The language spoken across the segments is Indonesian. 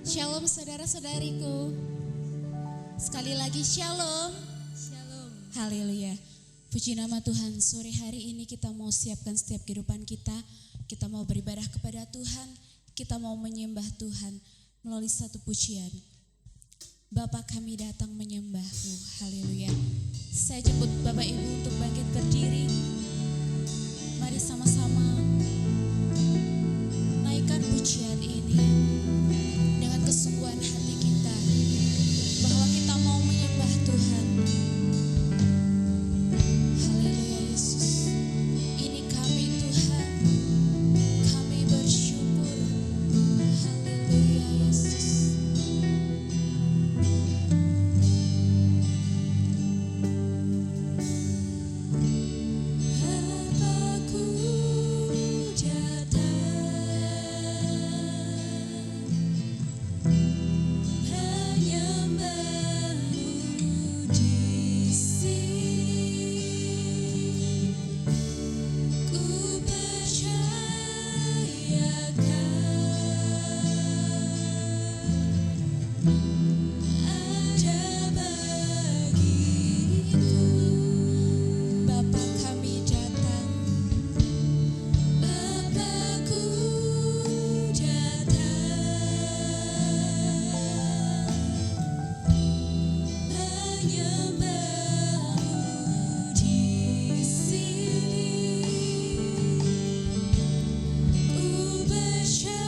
Shalom saudara-saudariku. Sekali lagi shalom. Shalom. Haleluya. Puji nama Tuhan, sore hari ini kita mau siapkan setiap kehidupan kita. Kita mau beribadah kepada Tuhan. Kita mau menyembah Tuhan melalui satu pujian. Bapa, kami datang menyembah-Mu. Haleluya. Saya jemput Bapak Ibu untuk bangkit berdiri. Mari sama-sama naikkan pujian ini dengan kesungguhan hati kita, bahwa kita mau menyembah Tuhan. Haleluya Yesus. Ini kami Tuhan, kami bersyukur. Haleluya Yesus. Bapakku datang menyembah-Mu di sini. Ku percayakan ada bagiku. Bapa, kami datang. Bapakku datang menyembah-Mu di sini. Ku percayakan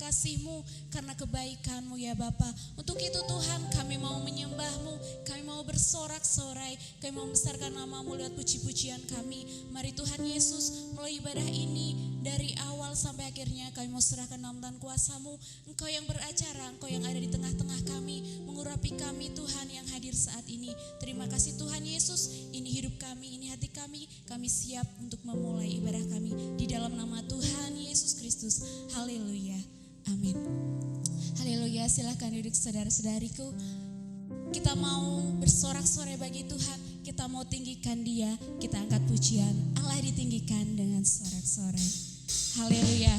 kasih-Mu, karena kebaikan-Mu ya Bapa. Untuk itu Tuhan kami mau menyembah-Mu, kami mau bersorak-sorai, kami mau membesarkan nama-Mu lewat puji-pujian kami. Mari Tuhan Yesus, melalui ibadah ini dari awal sampai akhirnya kami mau serahkan dalam dan kuasa-Mu. Engkau yang beracara, Engkau yang ada di tengah-tengah kami, mengurapi kami Tuhan yang hadir saat ini. Terima kasih Tuhan Yesus, ini hidup kami, ini hati kami siap untuk memulai ibadah kami di dalam nama Tuhan Yesus Kristus. Haleluya, amin. Haleluya, silahkan duduk saudara-saudariku. Kita mau bersorak-sorai bagi Tuhan, kita mau tinggikan Dia, kita angkat pujian, Allah ditinggikan dengan sorak-sorai. Haleluya.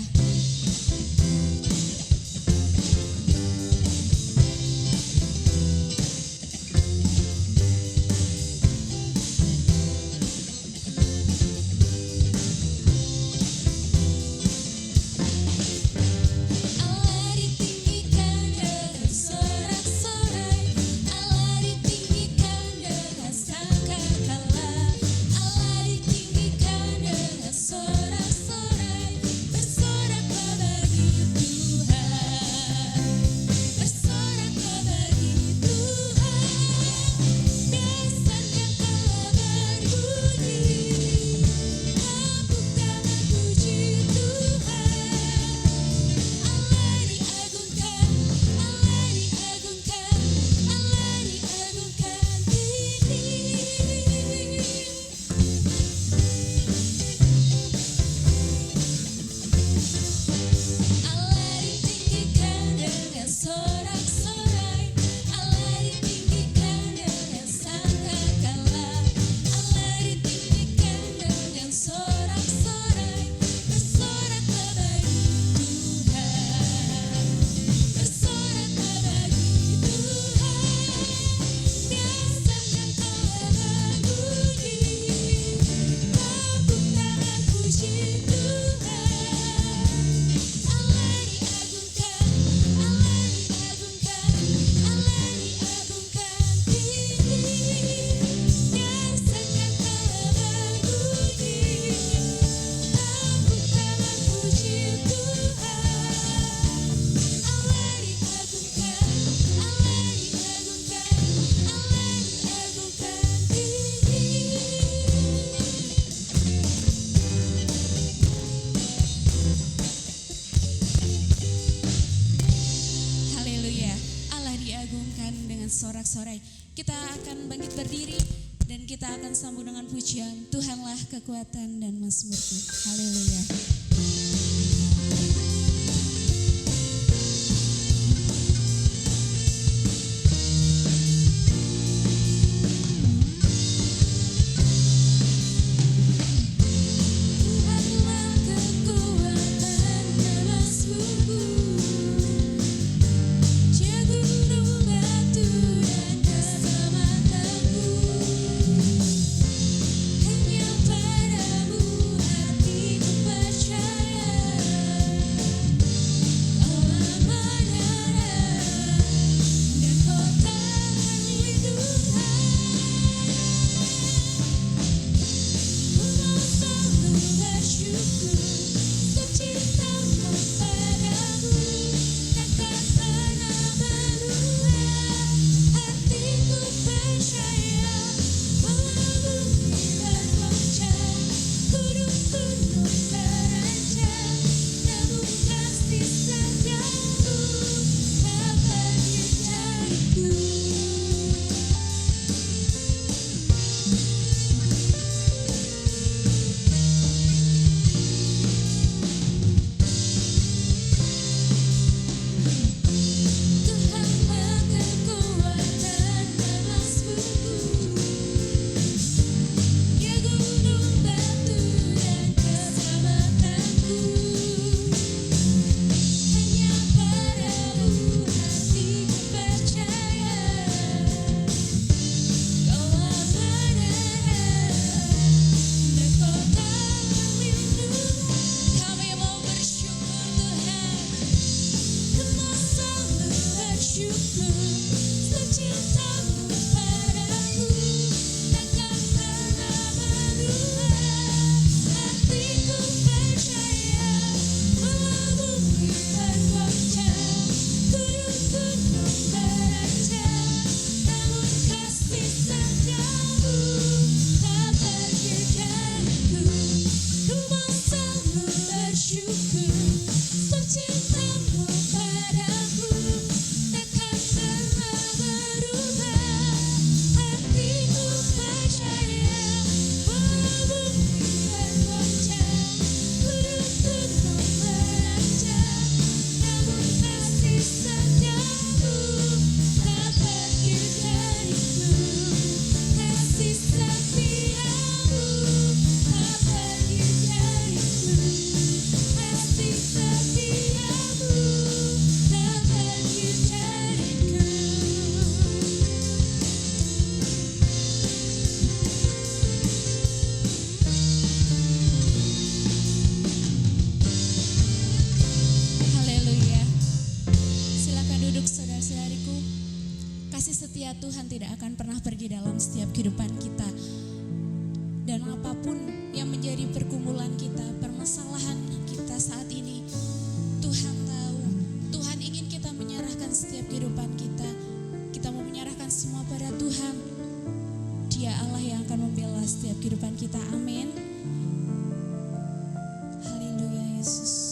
Sorak-sorai. Kita akan bangkit berdiri dan kita akan sambung dengan pujian Tuhanlah kekuatan dan mazmurku. Haleluya. Hanya padamu hatiku percaya. menjadi pergumulan kita, permasalahan kita saat ini. Tuhan tahu, Tuhan ingin kita menyerahkan setiap kehidupan kita. Kita mau menyerahkan semua pada Tuhan. Dia Allah yang akan membela setiap kehidupan kita. Amin. Haleluya Yesus.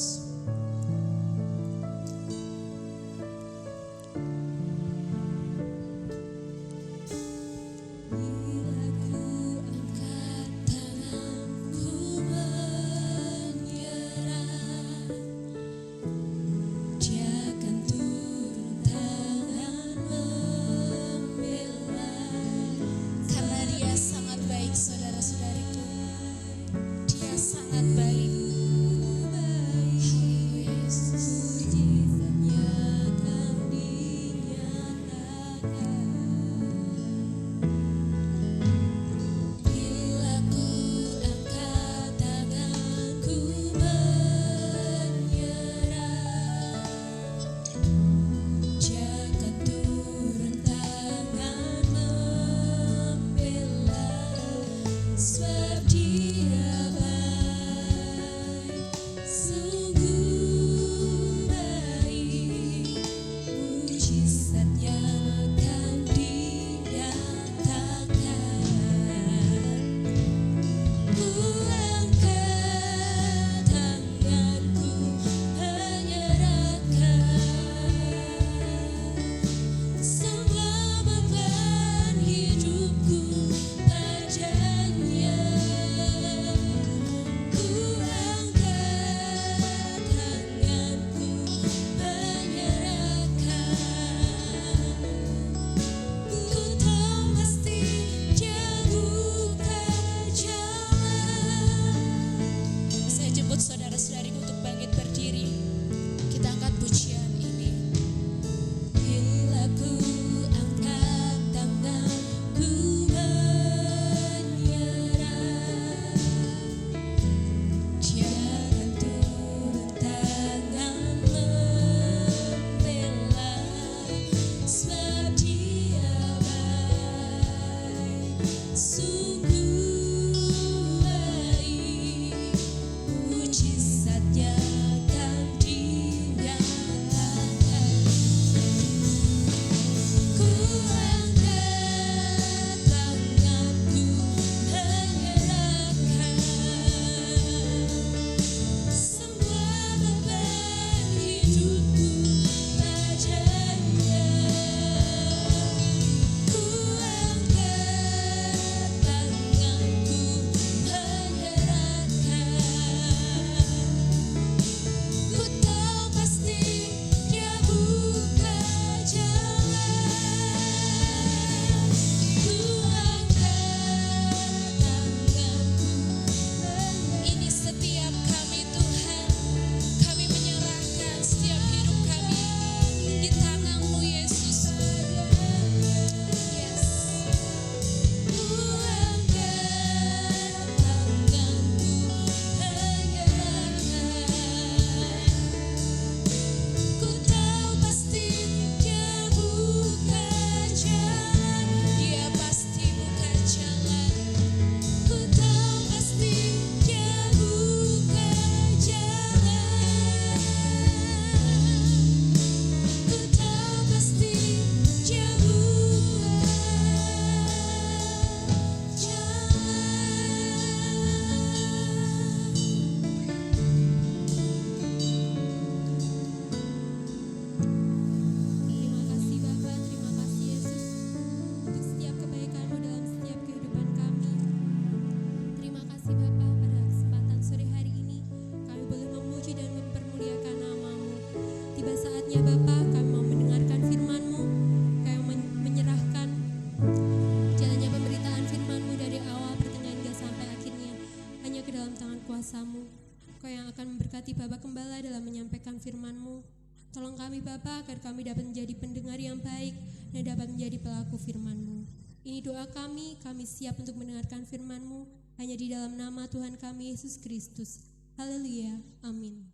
Tolong kami Bapa agar kami dapat menjadi pendengar yang baik dan dapat menjadi pelaku firman-Mu. Ini doa kami siap untuk mendengarkan firman-Mu hanya di dalam nama Tuhan kami Yesus Kristus. Haleluya, amin.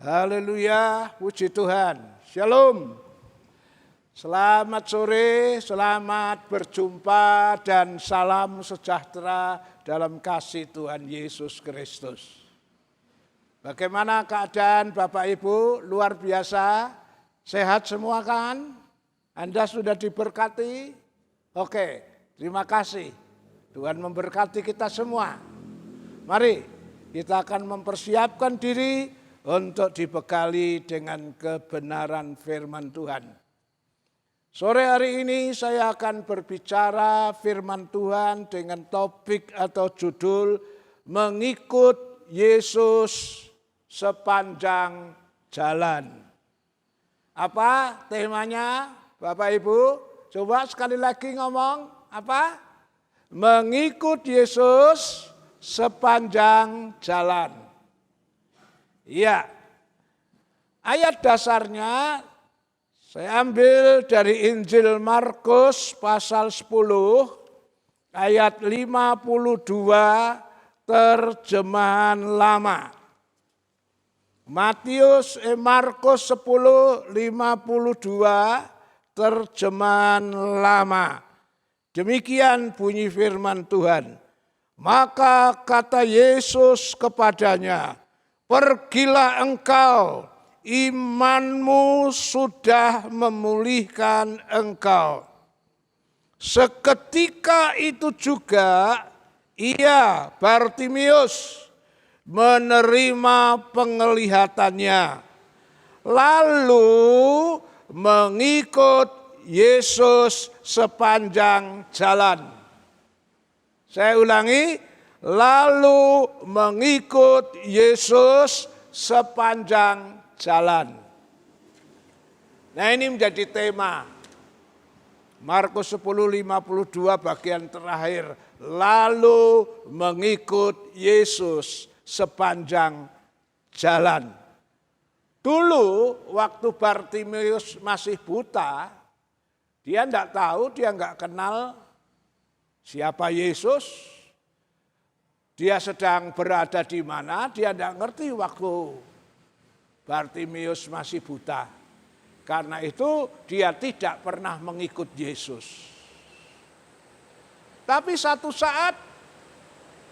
Haleluya, puji Tuhan. Shalom. Selamat sore, selamat berjumpa dan salam sejahtera dalam kasih Tuhan Yesus Kristus. Bagaimana keadaan Bapak Ibu? Luar biasa, sehat semua kan? Anda sudah diberkati? Oke, terima kasih. Tuhan memberkati kita semua. Mari kita akan mempersiapkan diri untuk dibekali dengan kebenaran firman Tuhan. Sore hari ini saya akan berbicara firman Tuhan dengan topik atau judul mengikut Yesus sepanjang jalan. Apa temanya Bapak Ibu? Coba sekali lagi ngomong apa? Mengikut Yesus sepanjang jalan. Iya, ayat dasarnya saya ambil dari Injil Markus pasal 10 ayat 52 terjemahan lama. Markus 10 52 terjemahan lama. Demikian bunyi firman Tuhan. Maka kata Yesus kepadanya, pergilah engkau, imanmu sudah memulihkan engkau. Seketika itu juga ia, Bartimius, menerima penglihatannya, lalu mengikut Yesus sepanjang jalan. Saya ulangi, lalu mengikut Yesus sepanjang jalan. Nah, ini menjadi tema Markus 10:52 bagian terakhir. Lalu mengikut Yesus sepanjang jalan. Dulu waktu Bartimius masih buta, dia enggak tahu, dia enggak kenal siapa Yesus. Dia sedang berada di mana, dia enggak ngerti waktu Bartimius masih buta. Karena itu dia tidak pernah mengikut Yesus. Tapi satu saat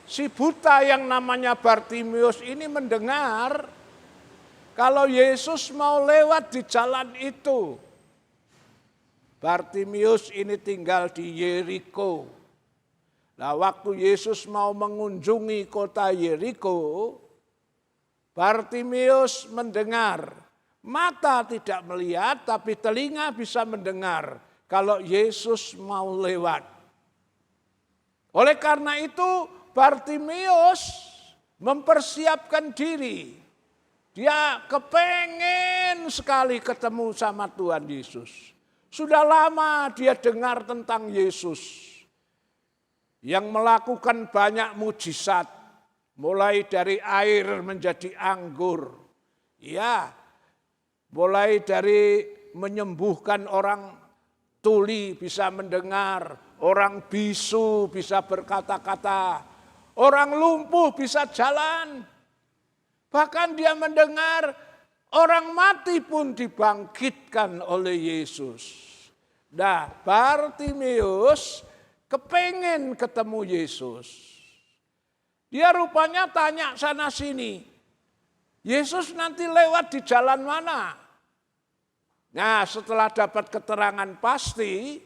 si buta yang namanya Bartimius ini mendengar kalau Yesus mau lewat di jalan itu. Bartimius ini tinggal di Yeriko. Nah, waktu Yesus mau mengunjungi kota Yeriko, Bartimius mendengar, mata tidak melihat tapi telinga bisa mendengar kalau Yesus mau lewat. Oleh karena itu Bartimius mempersiapkan diri. Dia kepengen sekali ketemu sama Tuhan Yesus. Sudah lama dia dengar tentang Yesus yang melakukan banyak mujizat. Mulai dari air menjadi anggur. Ya, mulai dari menyembuhkan orang tuli bisa mendengar. Orang bisu bisa berkata-kata. Orang lumpuh bisa jalan. Bahkan dia mendengar orang mati pun dibangkitkan oleh Yesus. Nah, Bartimius kepengen ketemu Yesus. Dia rupanya tanya sana sini, Yesus nanti lewat di jalan mana? Nah, setelah dapat keterangan pasti,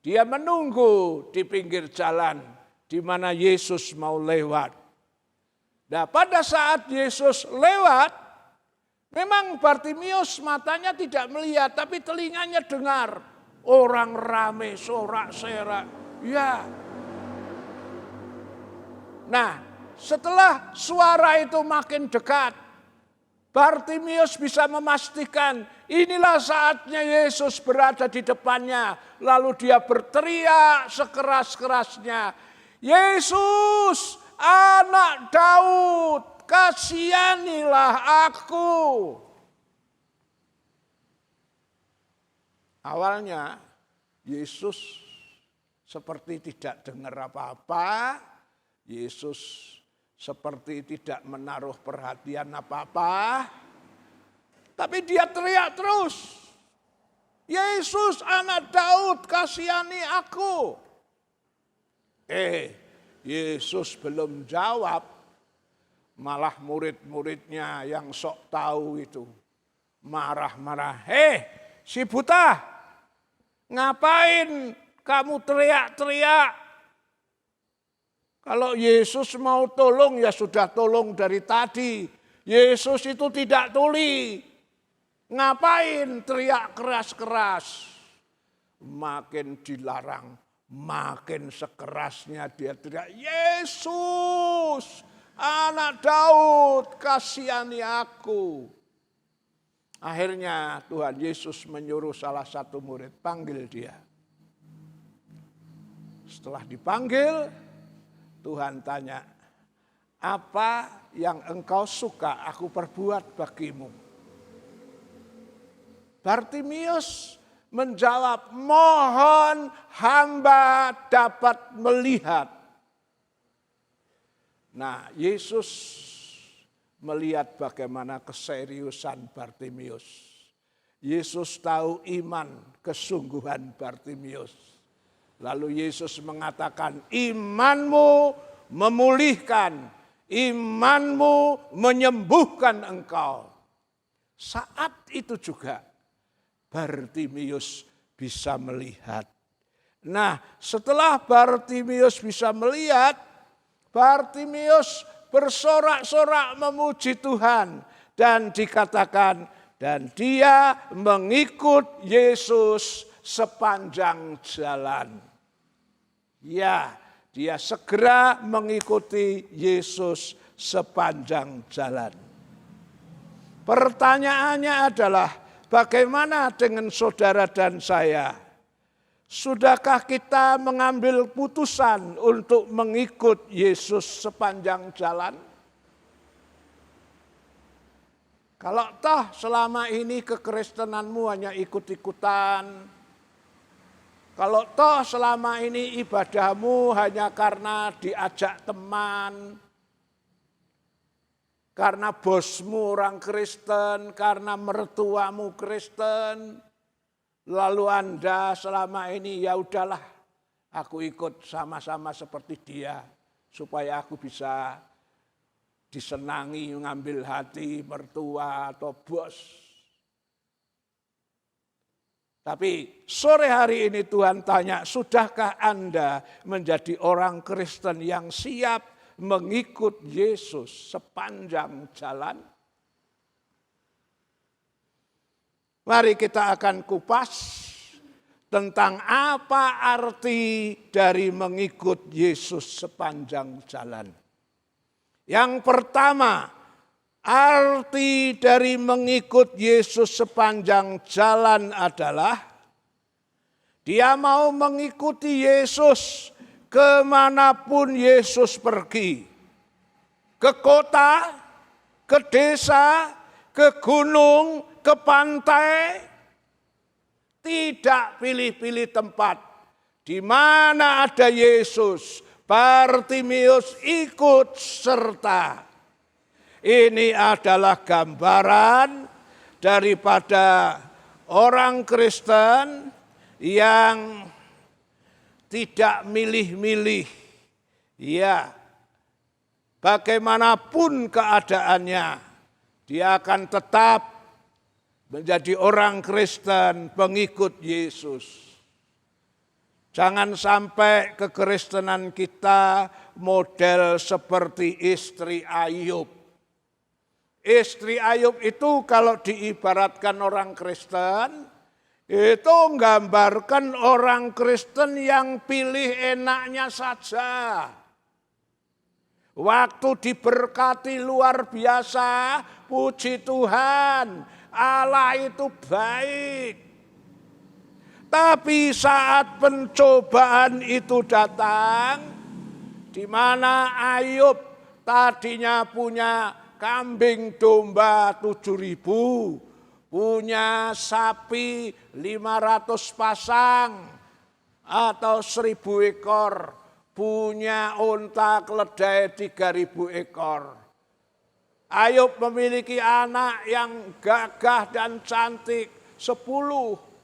dia menunggu di pinggir jalan di mana Yesus mau lewat. Nah, pada saat Yesus lewat, memang Bartimius matanya tidak melihat, tapi telinganya dengar. Orang rame, sorak-serak. Ya. Nah, setelah suara itu makin dekat, Bartimius bisa memastikan inilah saatnya Yesus berada di depannya. Lalu dia berteriak sekeras-kerasnya, Yesus, Anak Daud, kasihanilah aku. Awalnya Yesus seperti tidak dengar apa-apa. Yesus seperti tidak menaruh perhatian apa-apa. Tapi dia teriak terus. Yesus anak Daud, kasihani aku. Yesus belum jawab, malah murid-muridnya yang sok tahu itu marah-marah. Si buta, ngapain kamu teriak-teriak? Kalau Yesus mau tolong ya sudah tolong dari tadi. Yesus itu tidak tuli. Ngapain teriak keras-keras? Makin dilarang, makin sekerasnya dia teriak, Yesus, anak Daud, kasihani aku. Akhirnya Tuhan Yesus menyuruh salah satu murid, panggil dia. Setelah dipanggil, Tuhan tanya, apa yang engkau suka aku perbuat bagimu? Bartimius menjawab, mohon hamba dapat melihat. Nah, Yesus melihat bagaimana keseriusan Bartimius. Yesus tahu iman kesungguhan Bartimius. Lalu Yesus mengatakan, imanmu memulihkan, imanmu menyembuhkan engkau. Saat itu juga Bartimius bisa melihat. Nah, setelah Bartimius bisa melihat, Bartimius bersorak-sorak memuji Tuhan. Dan dikatakan, dan dia mengikut Yesus sepanjang jalan. Ya, dia segera mengikuti Yesus sepanjang jalan. Pertanyaannya adalah, bagaimana dengan saudara dan saya? Sudahkah kita mengambil putusan untuk mengikut Yesus sepanjang jalan? Kalau toh selama ini kekristenanmu hanya ikut-ikutan, kalau toh selama ini ibadahmu hanya karena diajak teman, karena bosmu orang Kristen, karena mertuamu Kristen, lalu Anda selama ini ya udahlah, aku ikut sama-sama seperti dia supaya aku bisa disenangi, mengambil hati mertua atau bos. Tapi sore hari ini Tuhan tanya, sudahkah Anda menjadi orang Kristen yang siap mengikut Yesus sepanjang jalan? Mari kita akan kupas tentang apa arti dari mengikut Yesus sepanjang jalan. Yang pertama, arti dari mengikut Yesus sepanjang jalan adalah dia mau mengikuti Yesus kemanapun Yesus pergi. Ke kota, ke desa, ke gunung, ke pantai. Tidak pilih-pilih tempat. Di mana ada Yesus, Bartimius ikut serta. Ini adalah gambaran daripada orang Kristen yang tidak milih-milih. Ya, bagaimanapun keadaannya, dia akan tetap menjadi orang Kristen, pengikut Yesus. Jangan sampai kekristenan kita model seperti istri Ayub. Istri Ayub itu kalau diibaratkan orang Kristen, itu menggambarkan orang Kristen yang pilih enaknya saja. Waktu diberkati luar biasa, puji Tuhan, Allah itu baik. Tapi saat pencobaan itu datang, di mana Ayub tadinya punya kambing domba 7.000, punya sapi 500 pasang atau 1.000 ekor, punya unta keledai 3.000 ekor. Ayub memiliki anak yang gagah dan cantik 10.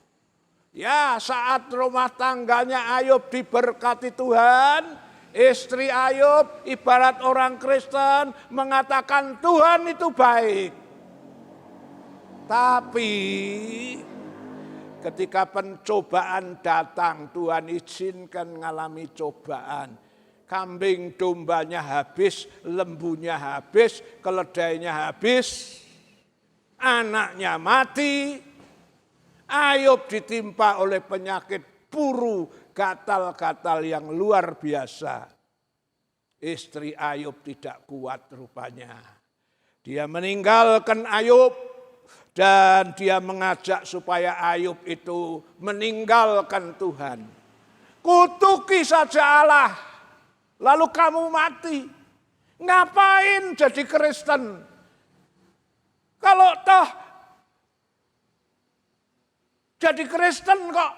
Ya, saat rumah tangganya Ayub diberkati Tuhan, istri Ayub ibarat orang Kristen mengatakan Tuhan itu baik. Tapi ketika pencobaan datang, Tuhan izinkan mengalami cobaan. Kambing dombanya habis, lembunya habis, keledainya habis, anaknya mati. Ayub ditimpa oleh penyakit puru gatal-gatal yang luar biasa. Istri Ayub tidak kuat rupanya. Dia meninggalkan Ayub dan dia mengajak supaya Ayub itu meninggalkan Tuhan. Kutuki saja Allah, lalu kamu mati. Ngapain jadi Kristen? Kalau toh jadi Kristen kok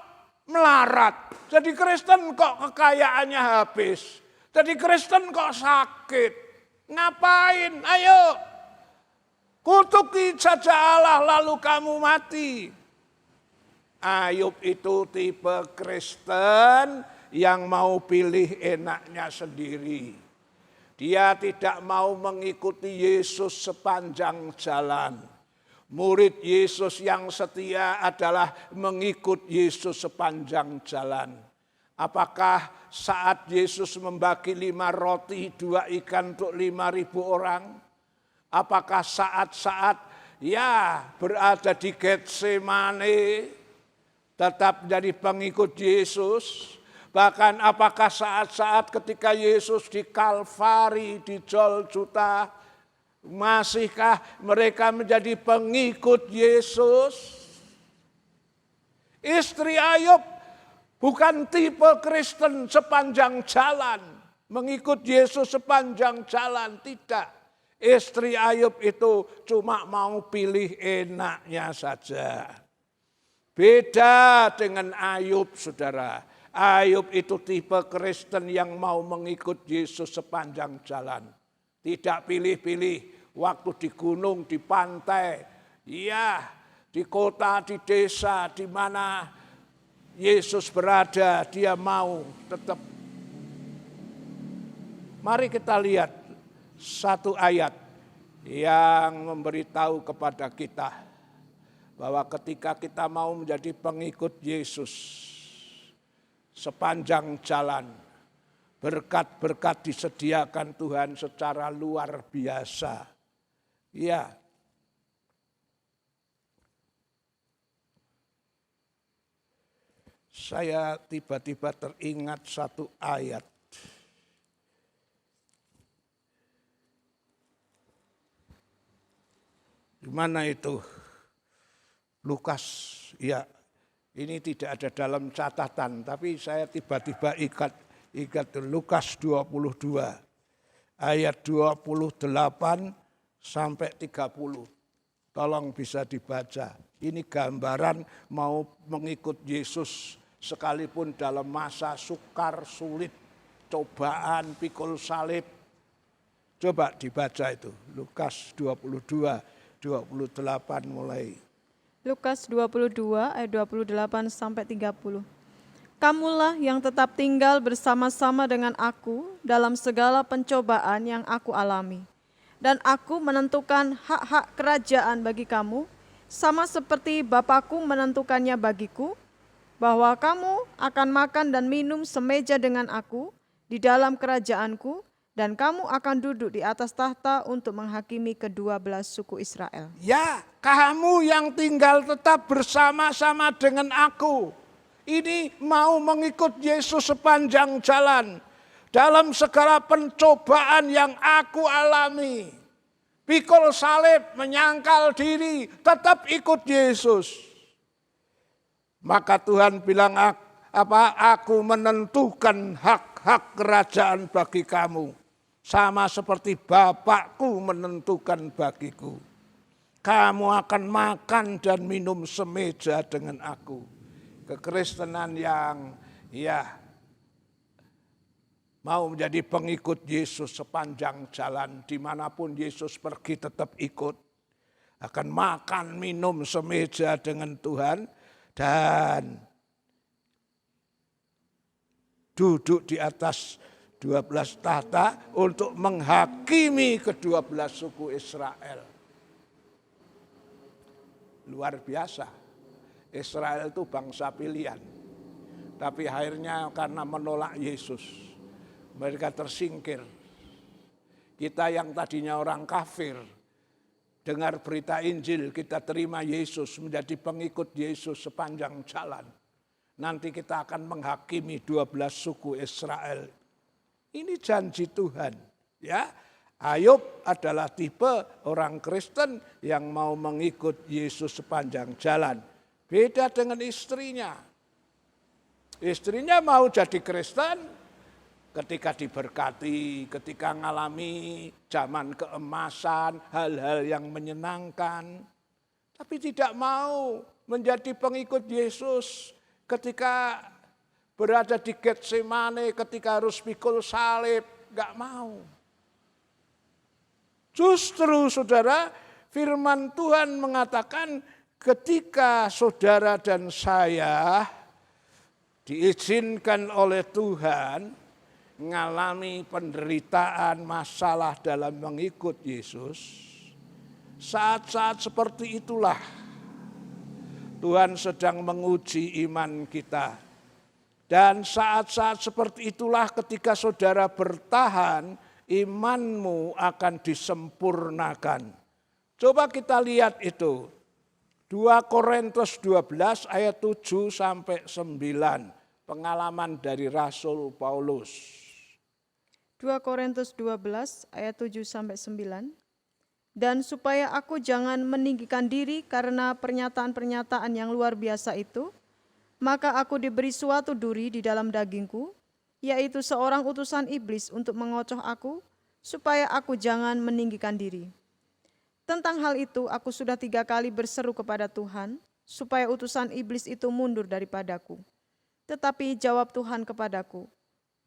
melarat, jadi Kristen kok kekayaannya habis, jadi Kristen kok sakit. Ngapain? Ayo, kutuki saja Allah lalu kamu mati. Ayub itu tipe Kristen yang mau pilih enaknya sendiri. Dia tidak mau mengikuti Yesus sepanjang jalan. Murid Yesus yang setia adalah mengikut Yesus sepanjang jalan. Apakah saat Yesus membagi 5 roti 2 ikan untuk 5.000 orang? Apakah saat-saat berada di Getsemane tetap jadi pengikut Yesus? Bahkan apakah saat-saat ketika Yesus di Kalvari, di Golgota, masihkah mereka menjadi pengikut Yesus? Istri Ayub bukan tipe Kristen sepanjang jalan, mengikut Yesus sepanjang jalan, tidak. Istri Ayub itu cuma mau pilih enaknya saja. Beda dengan Ayub, saudara. Ayub itu tipe Kristen yang mau mengikut Yesus sepanjang jalan. Tidak pilih-pilih waktu di gunung, di pantai, di kota, di desa, di mana Yesus berada, dia mau tetap. Mari kita lihat satu ayat yang memberitahu kepada kita bahwa ketika kita mau menjadi pengikut Yesus sepanjang jalan, berkat-berkat disediakan Tuhan secara luar biasa. Ya. Saya tiba-tiba teringat satu ayat. Di mana itu? Lukas, ya. Ini tidak ada dalam catatan, tapi saya tiba-tiba ingat Lukas 22 ayat 28 sampai 30. Tolong bisa dibaca. Ini gambaran mau mengikut Yesus sekalipun dalam masa sukar, sulit, cobaan, pikul salib. Coba dibaca itu. Lukas 22, 28 mulai. Lukas 22 ayat 28 sampai 30. Kamulah yang tetap tinggal bersama-sama dengan aku dalam segala pencobaan yang aku alami. Dan aku menentukan hak-hak kerajaan bagi kamu, sama seperti Bapakku menentukannya bagiku, bahwa kamu akan makan dan minum semeja dengan aku di dalam kerajaanku, dan kamu akan duduk di atas tahta untuk menghakimi ke-12 suku Israel. Ya, kamu yang tinggal tetap bersama-sama dengan aku. Ini mau mengikut Yesus sepanjang jalan. Dalam segala pencobaan yang aku alami. Pikul salib, menyangkal diri, tetap ikut Yesus. Maka Tuhan bilang, aku menentukan hak-hak kerajaan bagi kamu. Sama seperti Bapakku menentukan bagiku. Kamu akan makan dan minum semeja dengan aku. Kekristenan yang mau menjadi pengikut Yesus sepanjang jalan. Dimanapun Yesus pergi tetap ikut. Akan makan minum semeja dengan Tuhan. Dan duduk di atas 12 tahta untuk menghakimi ke-12 suku Israel. Luar biasa. Israel itu bangsa pilihan. Tapi akhirnya karena menolak Yesus, mereka tersingkir. Kita yang tadinya orang kafir, dengar berita Injil, kita terima Yesus, menjadi pengikut Yesus sepanjang jalan. Nanti kita akan menghakimi 12 suku Israel. Ini janji Tuhan, ya. Ayub adalah tipe orang Kristen yang mau mengikut Yesus sepanjang jalan. Beda dengan istrinya. Istrinya mau jadi Kristen ketika diberkati, ketika mengalami zaman keemasan, hal-hal yang menyenangkan. Tapi tidak mau menjadi pengikut Yesus ketika berada di Getsemane, ketika harus pikul salib, gak mau. Justru saudara, firman Tuhan mengatakan ketika saudara dan saya diizinkan oleh Tuhan mengalami penderitaan, masalah dalam mengikut Yesus, saat-saat seperti itulah Tuhan sedang menguji iman kita. Dan saat-saat seperti itulah ketika saudara bertahan, imanmu akan disempurnakan. Coba kita lihat itu. 2 Korintus 12 ayat 7 sampai 9. Pengalaman dari Rasul Paulus. 2 Korintus 12 ayat 7 sampai 9. Dan supaya aku jangan meninggikan diri karena pernyataan-pernyataan yang luar biasa itu, maka aku diberi suatu duri di dalam dagingku, yaitu seorang utusan iblis untuk mengocoh aku, supaya aku jangan meninggikan diri. Tentang hal itu aku sudah 3 kali berseru kepada Tuhan, supaya utusan iblis itu mundur daripadaku. Tetapi jawab Tuhan kepadaku,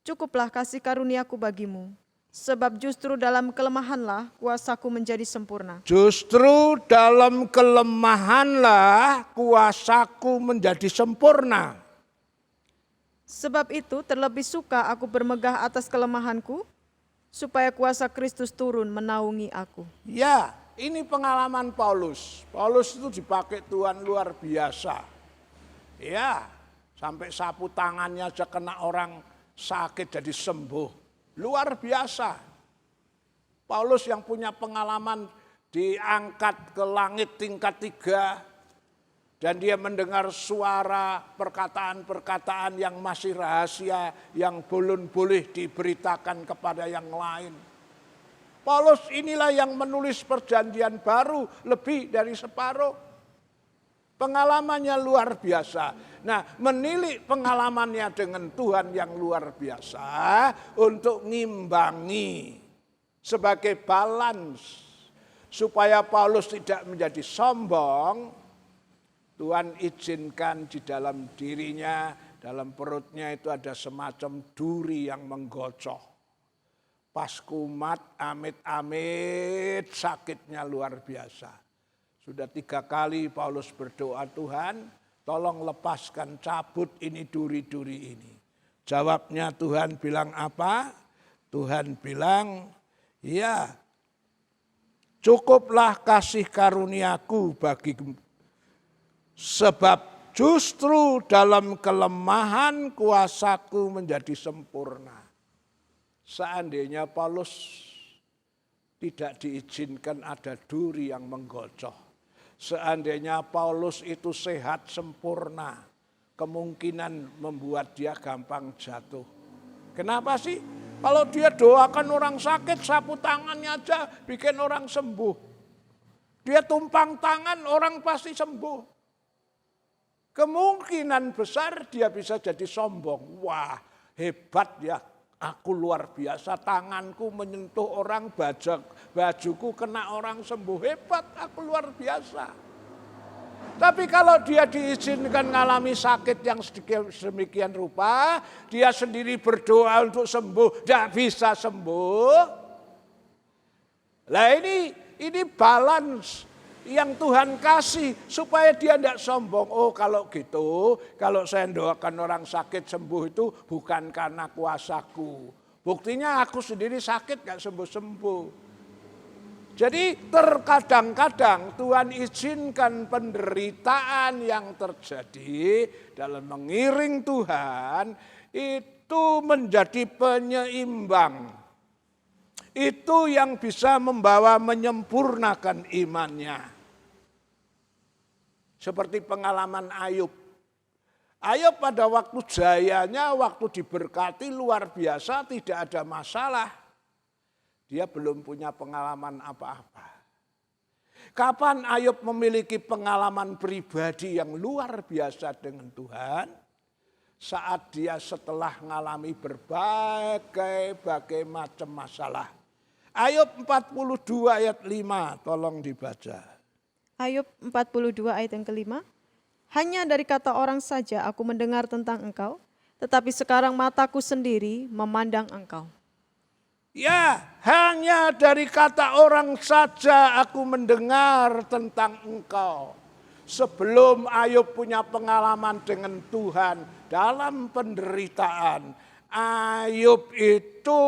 cukuplah kasih karuniaku bagimu, sebab justru dalam kelemahanlah kuasaku menjadi sempurna. Justru dalam kelemahanlah kuasaku menjadi sempurna. Sebab itu terlebih suka aku bermegah atas kelemahanku, supaya kuasa Kristus turun menaungi aku. Ya, ini pengalaman Paulus. Paulus itu dipakai Tuhan luar biasa. Ya, sampai sapu tangannya aja kena orang sakit jadi sembuh. Luar biasa. Paulus yang punya pengalaman diangkat ke langit tingkat 3. Dan dia mendengar suara perkataan-perkataan yang masih rahasia, yang belum boleh diberitakan kepada yang lain. Paulus inilah yang menulis perjanjian baru lebih dari separuh. Pengalamannya luar biasa. Nah, menilik pengalamannya dengan Tuhan yang luar biasa untuk ngimbangi sebagai balance supaya Paulus tidak menjadi sombong. Tuhan izinkan di dalam dirinya, dalam perutnya itu ada semacam duri yang menggocok. Pas kumat, amit-amit, sakitnya luar biasa. Sudah 3 kali Paulus berdoa, Tuhan tolong lepaskan, cabut ini duri-duri ini. Jawabnya Tuhan bilang apa? Tuhan bilang, ya cukuplah kasih karuniaku bagimu. Sebab justru dalam kelemahan kuasaku menjadi sempurna. Seandainya Paulus tidak diizinkan ada duri yang menggocok. Seandainya Paulus itu sehat sempurna, kemungkinan membuat dia gampang jatuh. Kenapa sih? Kalau dia doakan orang sakit, sapu tangannya aja bikin orang sembuh. Dia tumpang tangan, orang pasti sembuh. Kemungkinan besar dia bisa jadi sombong. Wah, hebat ya, aku luar biasa, tanganku menyentuh orang, bajuku kena orang sembuh, hebat, aku luar biasa. Tapi kalau dia diizinkan mengalami sakit yang sedemikian rupa, dia sendiri berdoa untuk sembuh, tidak bisa sembuh. Nah ini balance yang Tuhan kasih supaya dia tidak sombong. Oh kalau gitu, kalau saya doakan orang sakit sembuh itu bukan karena kuasaku. Buktinya aku sendiri sakit gak sembuh-sembuh. Jadi terkadang-kadang Tuhan izinkan penderitaan yang terjadi dalam mengiring Tuhan itu menjadi penyeimbang. Itu yang bisa membawa menyempurnakan imannya. Seperti pengalaman Ayub. Ayub pada waktu jayanya, waktu diberkati luar biasa, tidak ada masalah. Dia belum punya pengalaman apa-apa. Kapan Ayub memiliki pengalaman pribadi yang luar biasa dengan Tuhan? Saat dia setelah mengalami berbagai macam masalah. Ayub 42 ayat 5, tolong dibaca. Ayub 42 ayat yang kelima. Hanya dari kata orang saja aku mendengar tentang engkau, tetapi sekarang mataku sendiri memandang engkau. Ya, hanya dari kata orang saja aku mendengar tentang engkau. Sebelum Ayub punya pengalaman dengan Tuhan dalam penderitaan, Ayub itu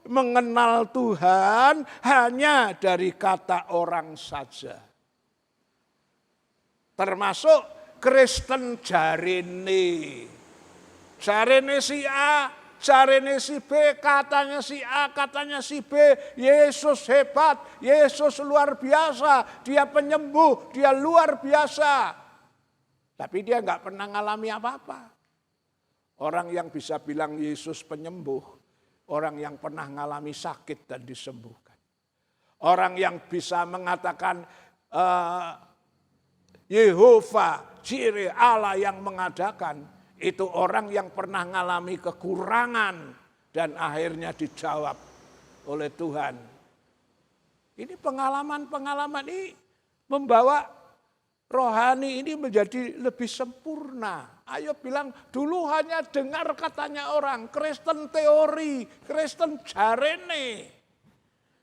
mengenal Tuhan hanya dari kata orang saja. Termasuk Kristen jarene. Jarene si A, jarene si B, katanya si A, katanya si B. Yesus hebat, Yesus luar biasa, dia penyembuh, dia luar biasa. Tapi dia enggak pernah ngalami apa-apa. Orang yang bisa bilang Yesus penyembuh, orang yang pernah ngalami sakit dan disembuhkan. Orang yang bisa mengatakan Yehova, Jireh, Allah yang mengadakan, itu orang yang pernah mengalami kekurangan dan akhirnya dijawab oleh Tuhan. Ini pengalaman-pengalaman ini membawa rohani ini menjadi lebih sempurna. Ayub bilang, dulu hanya dengar katanya orang, Kristen teori, Kristen jarene.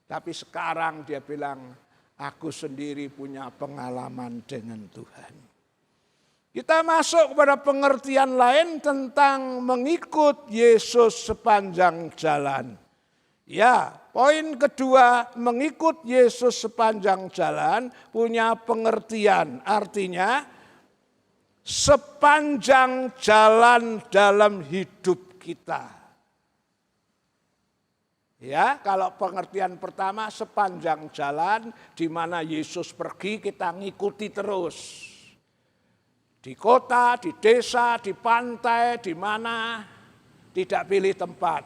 Tapi sekarang dia bilang, aku sendiri punya pengalaman dengan Tuhan. Kita masuk kepada pengertian lain tentang mengikut Yesus sepanjang jalan. Ya, poin kedua, mengikut Yesus sepanjang jalan punya pengertian. Artinya, sepanjang jalan dalam hidup kita. Ya, kalau pengertian pertama sepanjang jalan di mana Yesus pergi kita ngikuti terus. Di kota, di desa, di pantai, di mana tidak pilih tempat.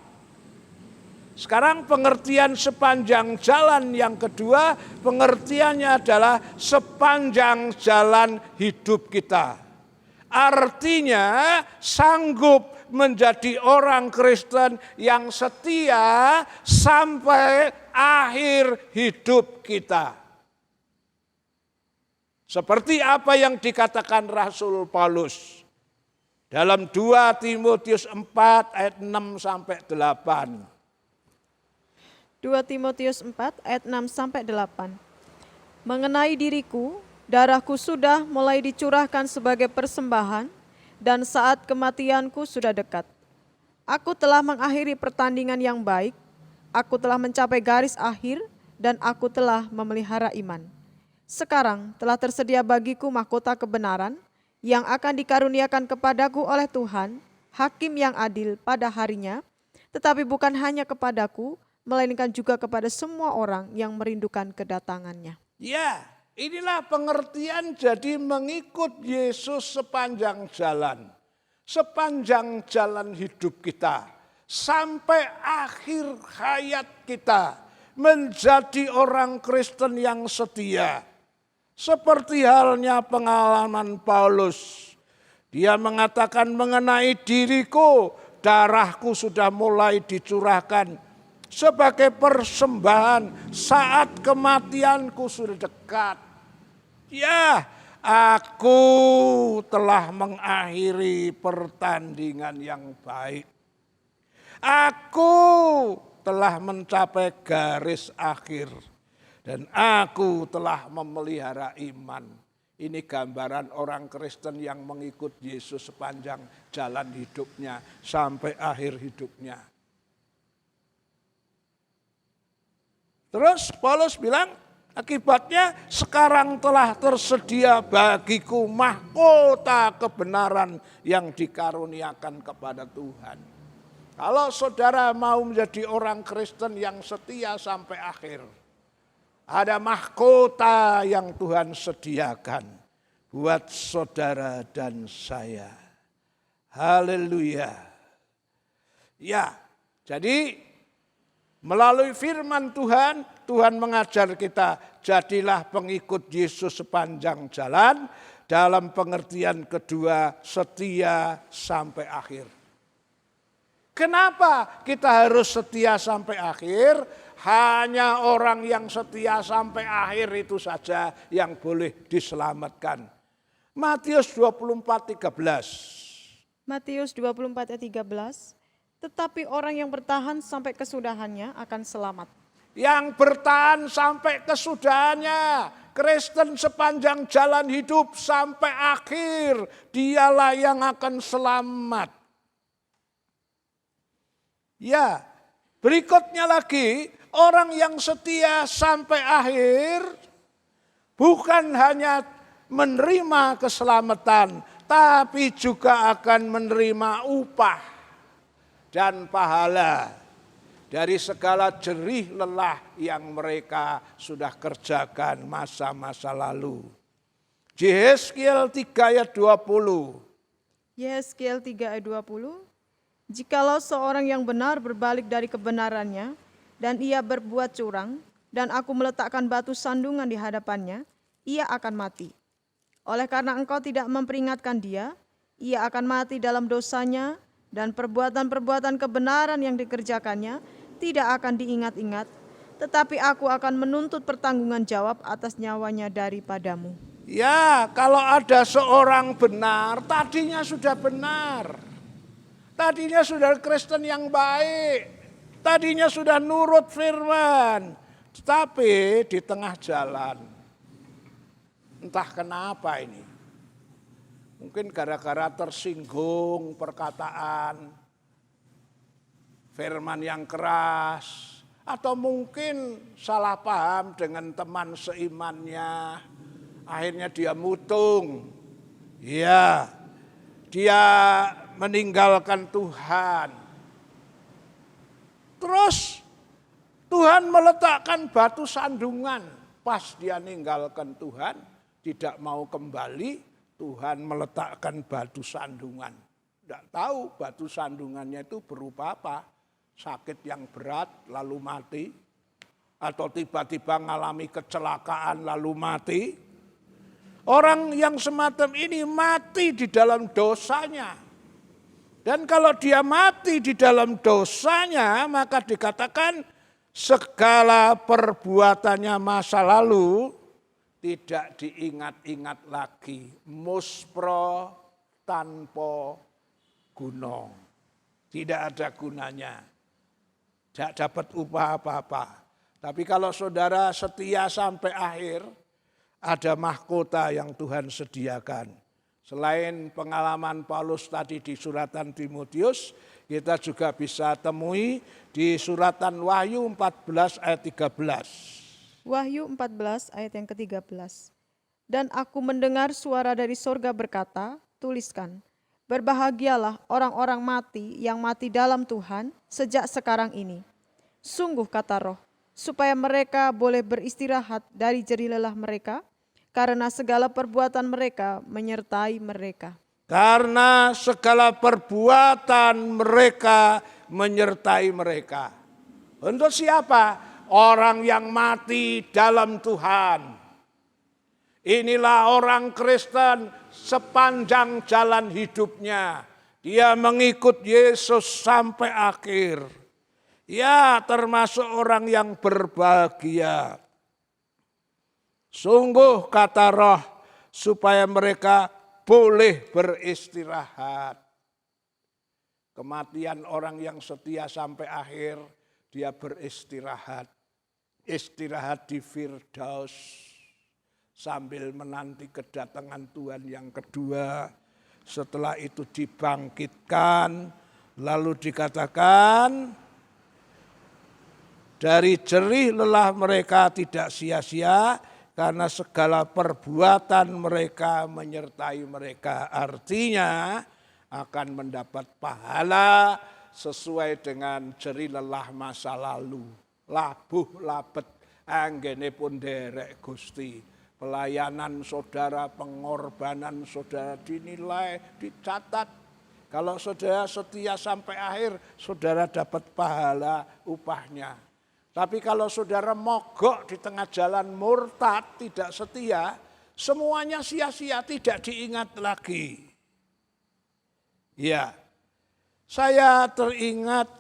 Sekarang pengertian sepanjang jalan yang kedua, pengertiannya adalah sepanjang jalan hidup kita. Artinya sanggup menjadi orang Kristen yang setia sampai akhir hidup kita. Seperti apa yang dikatakan Rasul Paulus dalam 2 Timotius 4 ayat 6 sampai 8. 2 Timotius 4 ayat 6 sampai 8. Mengenai diriku, darahku sudah mulai dicurahkan sebagai persembahan dan saat kematianku sudah dekat. Aku telah mengakhiri pertandingan yang baik, aku telah mencapai garis akhir dan aku telah memelihara iman. Sekarang telah tersedia bagiku mahkota kebenaran yang akan dikaruniakan kepadaku oleh Tuhan, Hakim yang adil pada harinya, tetapi bukan hanya kepadaku, melainkan juga kepada semua orang yang merindukan kedatangannya. Ya, inilah pengertian jadi mengikut Yesus sepanjang jalan. Sepanjang jalan hidup kita. Sampai akhir hayat kita. Menjadi orang Kristen yang setia. Seperti halnya pengalaman Paulus. Dia mengatakan mengenai diriku, darahku sudah mulai dicurahkan sebagai persembahan saat kematianku sudah dekat. Ya, aku telah mengakhiri pertandingan yang baik. Aku telah mencapai garis akhir. dan aku telah memelihara iman. Ini gambaran orang Kristen yang mengikut Yesus sepanjang jalan hidupnya sampai akhir hidupnya. Terus Paulus bilang, akibatnya sekarang telah tersedia bagiku mahkota kebenaran yang dikaruniakan kepada Tuhan. Kalau saudara mau menjadi orang Kristen yang setia sampai akhir, ada mahkota yang Tuhan sediakan buat saudara dan saya. Haleluya. Ya, jadi melalui firman Tuhan, Tuhan mengajar kita, jadilah pengikut Yesus sepanjang jalan, dalam pengertian kedua, setia sampai akhir. Kenapa kita harus setia sampai akhir? Hanya orang yang setia sampai akhir itu saja yang boleh diselamatkan. Matius 24:13. Matius 24 ayat 13. Tetapi orang yang bertahan sampai kesudahannya akan selamat. Yang bertahan sampai kesudahannya, Kristen sepanjang jalan hidup sampai akhir, dialah yang akan selamat. Ya, berikutnya lagi, orang yang setia sampai akhir bukan hanya menerima keselamatan, tapi juga akan menerima upah dan pahala dari segala jerih lelah yang mereka sudah kerjakan masa-masa lalu. Yehezkiel 3 ayat 20. Yehezkiel 3 ayat 20. Jikalau seorang yang benar berbalik dari kebenarannya dan ia berbuat curang dan aku meletakkan batu sandungan di hadapannya, ia akan mati. Oleh karena engkau tidak memperingatkan dia, ia akan mati dalam dosanya, dan perbuatan-perbuatan kebenaran yang dikerjakannya tidak akan diingat-ingat, tetapi aku akan menuntut pertanggungan jawab atas nyawanya daripadamu. Ya, kalau ada seorang benar, tadinya sudah benar. Tadinya sudah Kristen yang baik. Tadinya sudah nurut firman. Tetapi di tengah jalan, entah kenapa ini. Mungkin gara-gara tersinggung perkataan, firman yang keras, atau mungkin salah paham dengan teman seimannya, akhirnya dia mutung. Ya, dia meninggalkan Tuhan. Terus Tuhan meletakkan batu sandungan. Pas dia meninggalkan Tuhan, tidak mau kembali, Tuhan meletakkan batu sandungan. Tidak tahu batu sandungannya itu berupa apa. Sakit yang berat lalu mati. Atau tiba-tiba mengalami kecelakaan lalu mati. Orang yang semacam ini mati di dalam dosanya. Dan kalau dia mati di dalam dosanya, maka dikatakan segala perbuatannya masa lalu tidak diingat-ingat lagi. Muspro tanpa gunung. Tidak ada gunanya. Tidak dapat upah apa-apa. Tapi kalau saudara setia sampai akhir, ada mahkota yang Tuhan sediakan. Selain pengalaman Paulus tadi di suratan Timotius, kita juga bisa temui di suratan Wahyu 14 ayat 13. Wahyu 14 ayat yang ke-13. Dan aku mendengar suara dari sorga berkata, tuliskan, berbahagialah orang-orang mati yang mati dalam Tuhan sejak sekarang ini. Sungguh kata Roh, supaya mereka boleh beristirahat dari jerih lelah mereka, karena segala perbuatan mereka menyertai mereka. Karena segala perbuatan mereka menyertai mereka. Untuk siapa? Orang yang mati dalam Tuhan. Inilah orang Kristen sepanjang jalan hidupnya. Dia mengikut Yesus sampai akhir. Ya, termasuk orang yang berbahagia. Sungguh kata Roh, supaya mereka boleh beristirahat. Kematian orang yang setia sampai akhir, dia beristirahat. istirahat di Firdaus sambil menanti kedatangan Tuhan yang kedua. Setelah itu dibangkitkan, lalu dikatakan dari jerih lelah mereka tidak sia-sia karena segala perbuatan mereka menyertai mereka. Artinya akan mendapat pahala sesuai dengan jerih lelah masa lalu. Labuh labet anggene pun derek Gusti. Pelayanan saudara, pengorbanan saudara dinilai, dicatat. Kalau saudara setia sampai akhir, saudara dapat pahala upahnya. Tapi kalau saudara mogok di tengah jalan, murtad, tidak setia, semuanya sia-sia, tidak diingat lagi. Ya, saya teringat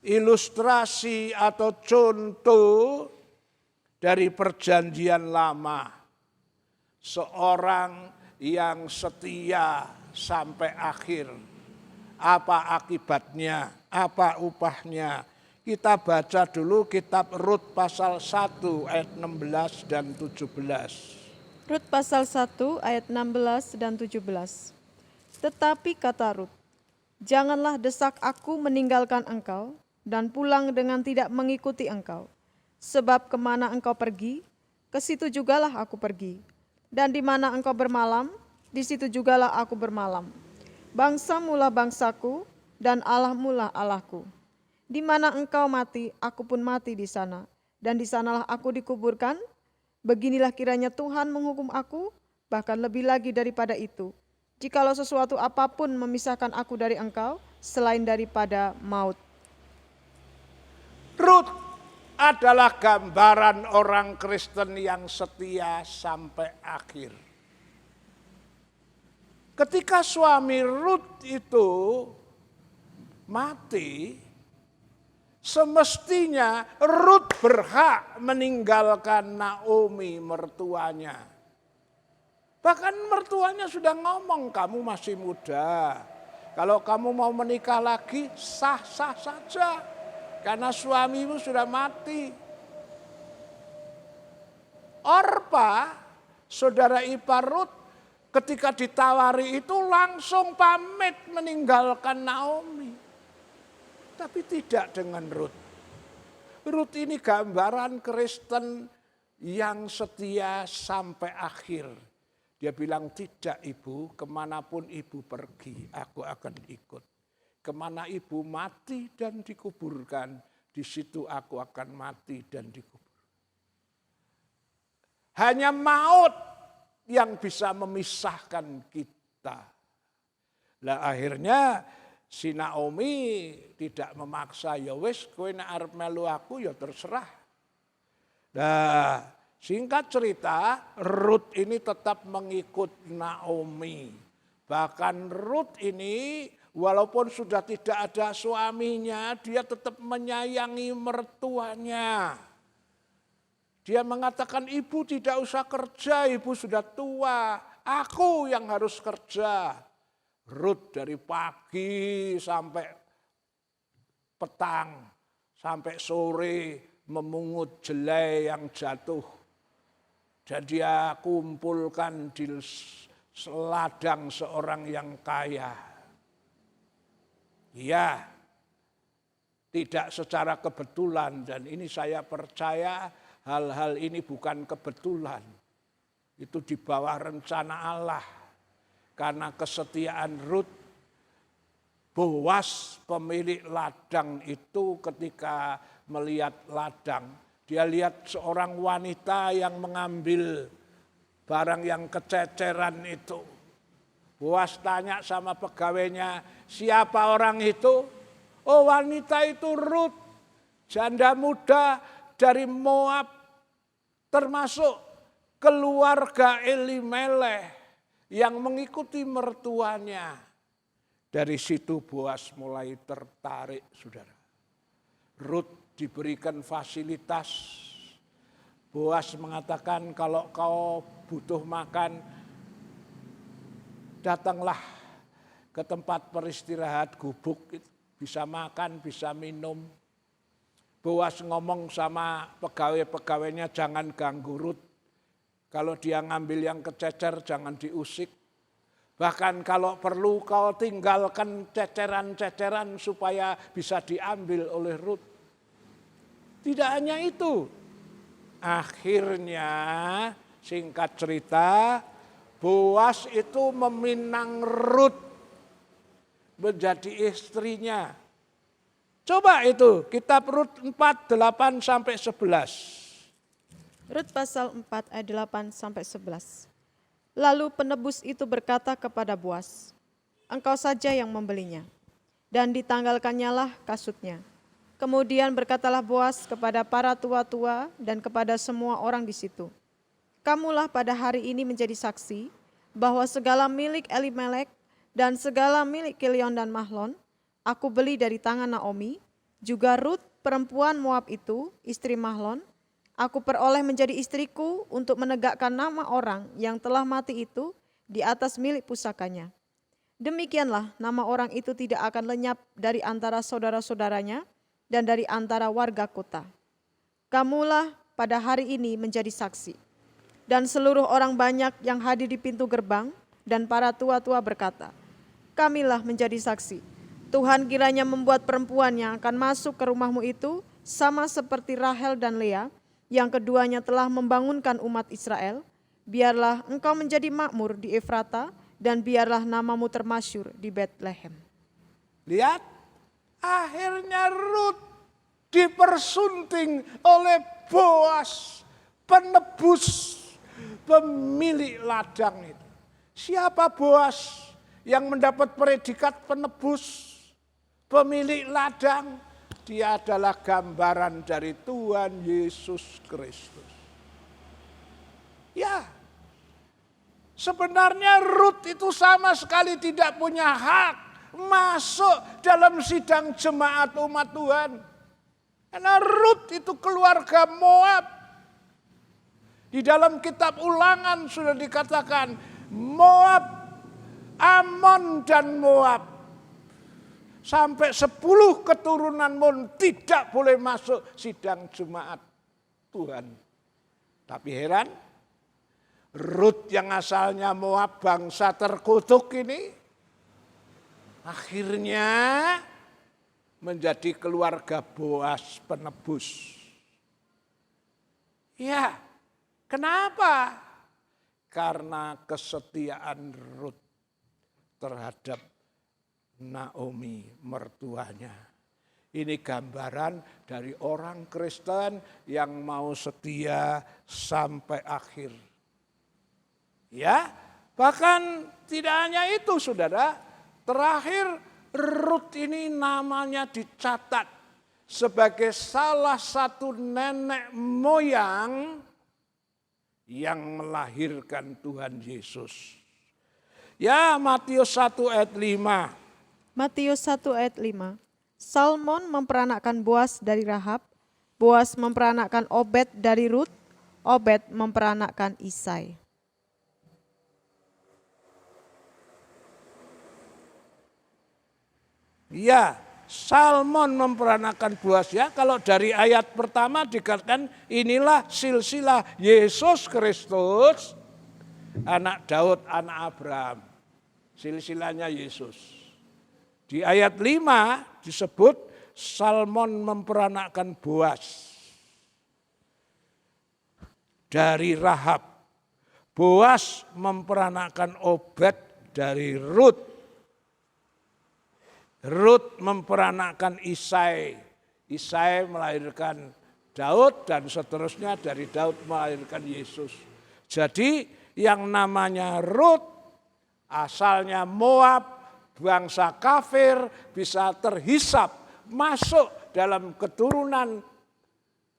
ilustrasi atau contoh dari Perjanjian Lama. Seorang yang setia sampai akhir. Apa akibatnya? Apa upahnya? Kita baca dulu kitab Rut pasal 1 ayat 16 dan 17. Rut pasal 1 ayat 16 dan 17. Tetapi kata Rut, janganlah desak aku meninggalkan engkau dan pulang dengan tidak mengikuti engkau. Sebab kemana engkau pergi, ke situ jugalah aku pergi. Dan di mana engkau bermalam, di situ jugalah aku bermalam. Bangsamu lah bangsaku dan Allahmu lah Allahku. Di mana engkau mati, aku pun mati di sana. Dan di sanalah aku dikuburkan. Beginilah kiranya Tuhan menghukum aku, bahkan lebih lagi daripada itu. Jikalau sesuatu apapun memisahkan aku dari engkau, selain daripada maut. Rut adalah gambaran orang Kristen yang setia sampai akhir. Ketika suami Rut itu mati, semestinya Rut berhak meninggalkan Naomi mertuanya. Bahkan mertuanya sudah ngomong, kamu masih muda. Kalau kamu mau menikah lagi, sah-sah saja. Karena suamimu sudah mati. Orpa, saudara ipar Rut, ketika ditawari itu langsung pamit meninggalkan Naomi. Tapi tidak dengan Rut. Rut ini gambaran Kristen yang setia sampai akhir. Dia bilang, tidak ibu, kemanapun ibu pergi, aku akan ikut. Kemana ibu mati dan dikuburkan, di situ aku akan mati dan dikubur. Hanya maut yang bisa memisahkan kita. Lah akhirnya si Naomi tidak memaksa, ya wis kowe nek arep melu aku ya terserah. Nah, singkat cerita, Rut ini tetap mengikut Naomi. Bahkan Rut ini walaupun sudah tidak ada suaminya, dia tetap menyayangi mertuanya. Dia mengatakan, ibu tidak usah kerja, ibu sudah tua, aku yang harus kerja. Rut dari pagi sampai petang, sampai sore memungut jelai yang jatuh. Dan dia kumpulkan di ladang seorang yang kaya. Ya, tidak secara kebetulan, dan ini saya percaya hal-hal ini bukan kebetulan. Itu di bawah rencana Allah. Karena kesetiaan Rut, Boas pemilik ladang itu ketika melihat ladang, dia lihat seorang wanita yang mengambil barang yang kececeran itu. Boas tanya sama pegawainya, siapa orang itu? Oh, wanita itu Rut, janda muda dari Moab, termasuk keluarga Elimelech yang mengikuti mertuanya. Dari situ Boas mulai tertarik, saudara. Rut diberikan fasilitas. Boas mengatakan, kalau kau butuh makan, datanglah ke tempat peristirahat gubuk, bisa makan, bisa minum. Boas ngomong sama pegawai-pegawainya, jangan ganggu Rut. Kalau dia ngambil yang kececer jangan diusik. Bahkan kalau perlu kau tinggalkan ceceran-ceceran supaya bisa diambil oleh Rut. Tidak hanya itu. Akhirnya singkat cerita, Boas itu meminang Rut menjadi istrinya. Coba itu kitab Rut 4, 8 sampai 11. Rut pasal 4 ayat 8 sampai 11. Lalu penebus itu berkata kepada Boas, engkau saja yang membelinya. Dan ditanggalkannya lah kasutnya. Kemudian berkatalah Boas kepada para tua-tua dan kepada semua orang di situ, kamulah pada hari ini menjadi saksi bahwa segala milik Elimelek dan segala milik Kilion dan Mahlon aku beli dari tangan Naomi, juga Rut perempuan Moab itu, istri Mahlon, aku peroleh menjadi istriku untuk menegakkan nama orang yang telah mati itu di atas milik pusakanya. Demikianlah nama orang itu tidak akan lenyap dari antara saudara-saudaranya dan dari antara warga kota. Kamulah pada hari ini menjadi saksi. Dan seluruh orang banyak yang hadir di pintu gerbang dan para tua-tua berkata, kamilah menjadi saksi. Tuhan kiranya membuat perempuan yang akan masuk ke rumahmu itu sama seperti Rahel dan Lea, yang keduanya telah membangunkan umat Israel. Biarlah engkau menjadi makmur di Efrata dan biarlah namamu termasyur di Betlehem. Lihat, akhirnya Rut dipersunting oleh Boas, penebus, pemilik ladang itu. Siapa Boas yang mendapat predikat penebus, pemilik ladang? Dia adalah gambaran dari Tuhan Yesus Kristus. Ya, sebenarnya Rut itu sama sekali tidak punya hak masuk dalam sidang jemaat umat Tuhan. Karena Rut itu keluarga Moab. Di dalam kitab Ulangan sudah dikatakan Moab, Amon dan Moab. Sampai 10 keturunan pun tidak boleh masuk sidang jemaat Tuhan. Tapi heran, Rut yang asalnya Moab, bangsa terkutuk ini, akhirnya menjadi keluarga Boas penebus. Ya, kenapa? Karena kesetiaan Rut terhadap Naomi mertuanya. Ini gambaran dari orang Kristen yang mau setia sampai akhir. Ya, bahkan tidak hanya itu saudara, terakhir Rut ini namanya dicatat sebagai salah satu nenek moyang yang melahirkan Tuhan Yesus. Ya, Matius 1 ayat 5. Matius 1 ayat 5. Salmon memperanakkan Boas dari Rahab, Boas memperanakkan Obed dari Rut, Obed memperanakkan Isai. Ya, Salmon memperanakkan Boas ya. Kalau dari ayat pertama dikatakan inilah silsilah Yesus Kristus, anak Daud, anak Abraham. Silsilahnya Yesus. Di ayat 5 disebut Salmon memperanakkan Boas dari Rahab. Boas memperanakkan Obed dari Rut. Rut memperanakkan Isai. Isai melahirkan Daud dan seterusnya dari Daud melahirkan Yesus. Jadi yang namanya Rut asalnya Moab, bangsa kafir, bisa terhisap masuk dalam keturunan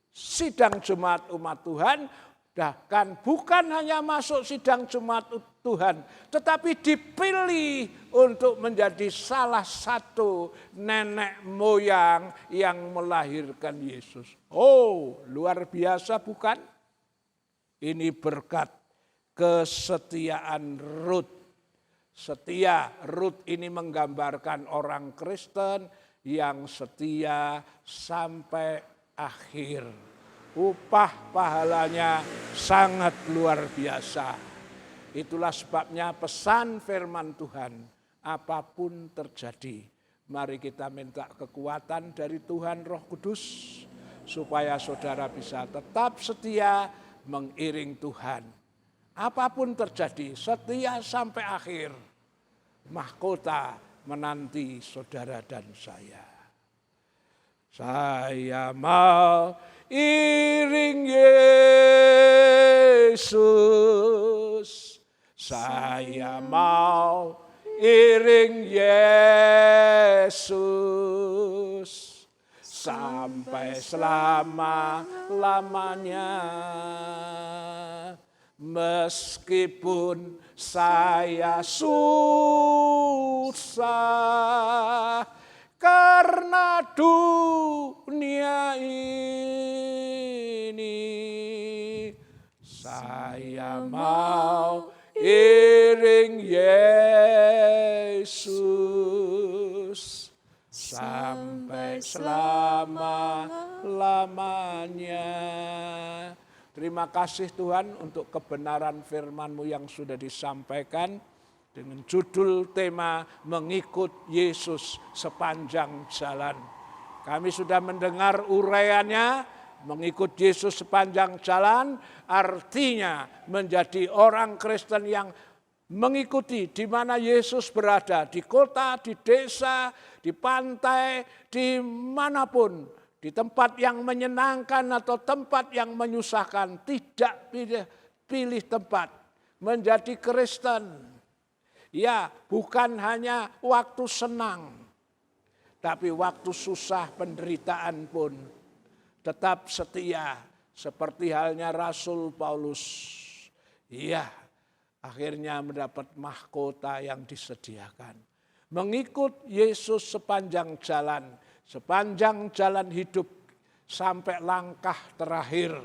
sidang jemaat umat Tuhan. Bahkan bukan hanya masuk sidang jemaat Tuhan, tetapi dipilih untuk menjadi salah satu nenek moyang yang melahirkan Yesus. Oh, luar biasa bukan? Ini berkat kesetiaan Rut. Setia, Rut ini menggambarkan orang Kristen yang setia sampai akhir. Upah pahalanya sangat luar biasa. Itulah sebabnya pesan firman Tuhan, apapun terjadi, mari kita minta kekuatan dari Tuhan Roh Kudus, supaya saudara bisa tetap setia mengiring Tuhan. Apapun terjadi, setia sampai akhir. Mahkota menanti saudara dan saya. Saya mau iring Yesus. Saya mau iring Yesus. Sampai selama-lamanya. Meskipun saya susah karena dunia ini, saya mau iring Yesus sampai selama-lamanya. Terima kasih Tuhan untuk kebenaran firman-Mu yang sudah disampaikan dengan judul tema mengikut Yesus sepanjang jalan. Kami sudah mendengar uraiannya, mengikut Yesus sepanjang jalan artinya menjadi orang Kristen yang mengikuti di mana Yesus berada, di kota, di desa, di pantai, dimanapun. Di tempat yang menyenangkan atau tempat yang menyusahkan, tidak pilih tempat. Menjadi Kristen, ya bukan hanya waktu senang, tapi waktu susah penderitaan pun tetap setia. Seperti halnya Rasul Paulus. Ya, akhirnya mendapat mahkota yang disediakan. Mengikut Yesus sepanjang jalan hidup sampai langkah terakhir.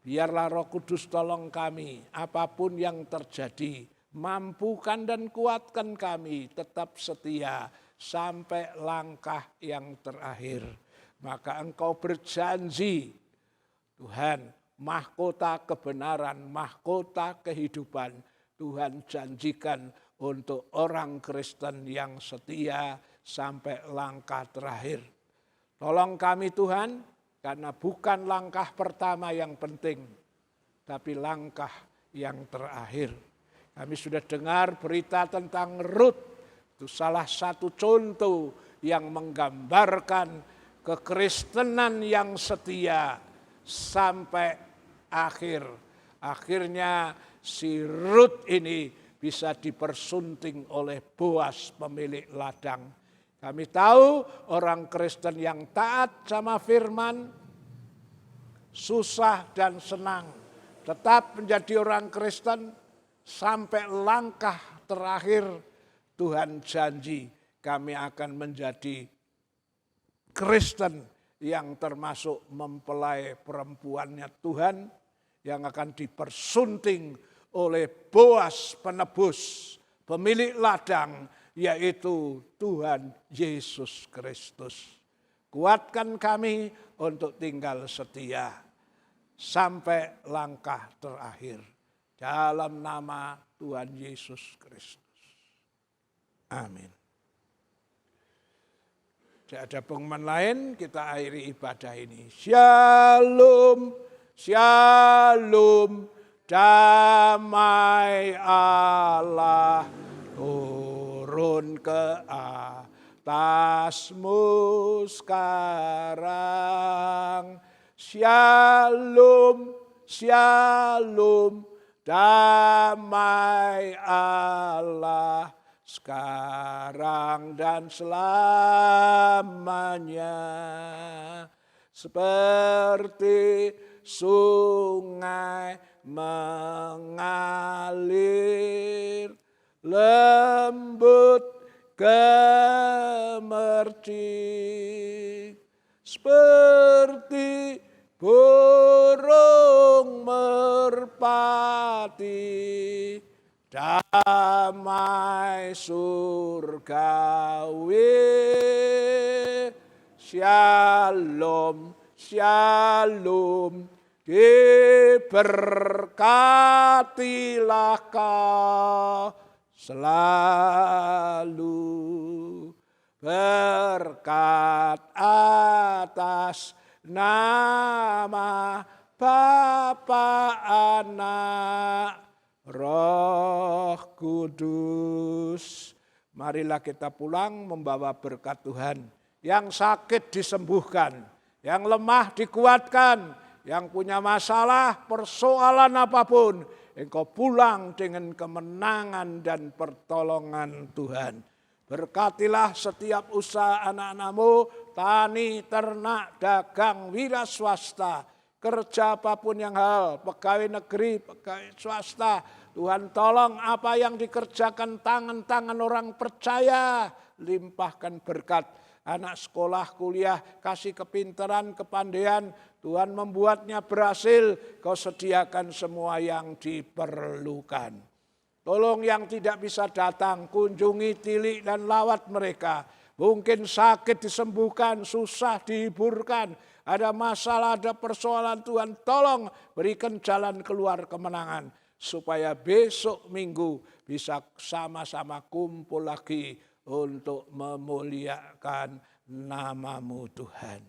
Biarlah Roh Kudus tolong kami, apapun yang terjadi, mampukan dan kuatkan kami tetap setia sampai langkah yang terakhir. Maka Engkau berjanji, Tuhan, mahkota kebenaran, mahkota kehidupan, Tuhan janjikan untuk orang Kristen yang setia sampai langkah terakhir. Tolong kami Tuhan, karena bukan langkah pertama yang penting, tapi langkah yang terakhir. Kami sudah dengar berita tentang Rut, itu salah satu contoh yang menggambarkan kekristenan yang setia sampai akhir. Akhirnya si Rut ini bisa dipersunting oleh Boas pemilik ladang. Kami tahu orang Kristen yang taat sama firman, susah dan senang. Tetap menjadi orang Kristen sampai langkah terakhir. Tuhan janji kami akan menjadi Kristen yang termasuk mempelai perempuannya Tuhan, yang akan dipersunting oleh Boas penebus, pemilik ladang, yaitu Tuhan Yesus Kristus. Kuatkan kami untuk tinggal setia sampai langkah terakhir. Dalam nama Tuhan Yesus Kristus. Amin. Tidak ada pengumuman lain, kita akhiri ibadah ini. Shalom, shalom, damai Allah turun ke atasmu sekarang. Shalom, shalom, damai Allah sekarang dan selamanya. Seperti sungai mengalir, lembut gemercik, seperti burung merpati, damai surgawi. Shalom, Shalom, diberkatilah kau selalu. Berkat atas nama Bapa, Anak, Roh Kudus. Marilah kita pulang membawa berkat Tuhan. Yang sakit disembuhkan, yang lemah dikuatkan, yang punya masalah, persoalan apapun, engkau pulang dengan kemenangan dan pertolongan Tuhan. Berkatilah setiap usaha anak-anakmu, tani, ternak, dagang, wira swasta, kerja apapun yang hal, pegawai negeri, pegawai swasta. Tuhan tolong apa yang dikerjakan tangan-tangan orang percaya, limpahkan berkat. Anak sekolah, kuliah, kasih kepintaran, kepandaian, Tuhan membuatnya berhasil, kau sediakan semua yang diperlukan. Tolong yang tidak bisa datang, kunjungi, tilik dan lawat mereka. Mungkin sakit disembuhkan, susah dihiburkan, ada masalah, ada persoalan, Tuhan tolong berikan jalan keluar kemenangan. Supaya besok minggu bisa sama-sama kumpul lagi untuk memuliakan nama-Mu Tuhan.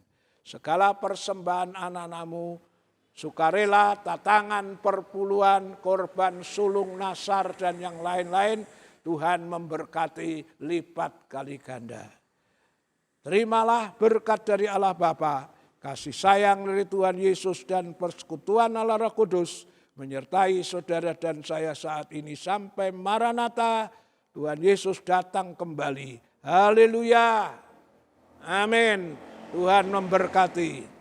Segala persembahan anak-anak-Mu, sukarela, tatangan, perpuluhan, korban, sulung, nasar, dan yang lain-lain, Tuhan memberkati lipat kali ganda. Terimalah berkat dari Allah Bapa, kasih sayang dari Tuhan Yesus, dan persekutuan Allah Roh Kudus, menyertai saudara dan saya saat ini sampai Maranatha, Tuhan Yesus datang kembali. Haleluya. Amin. Tuhan memberkati.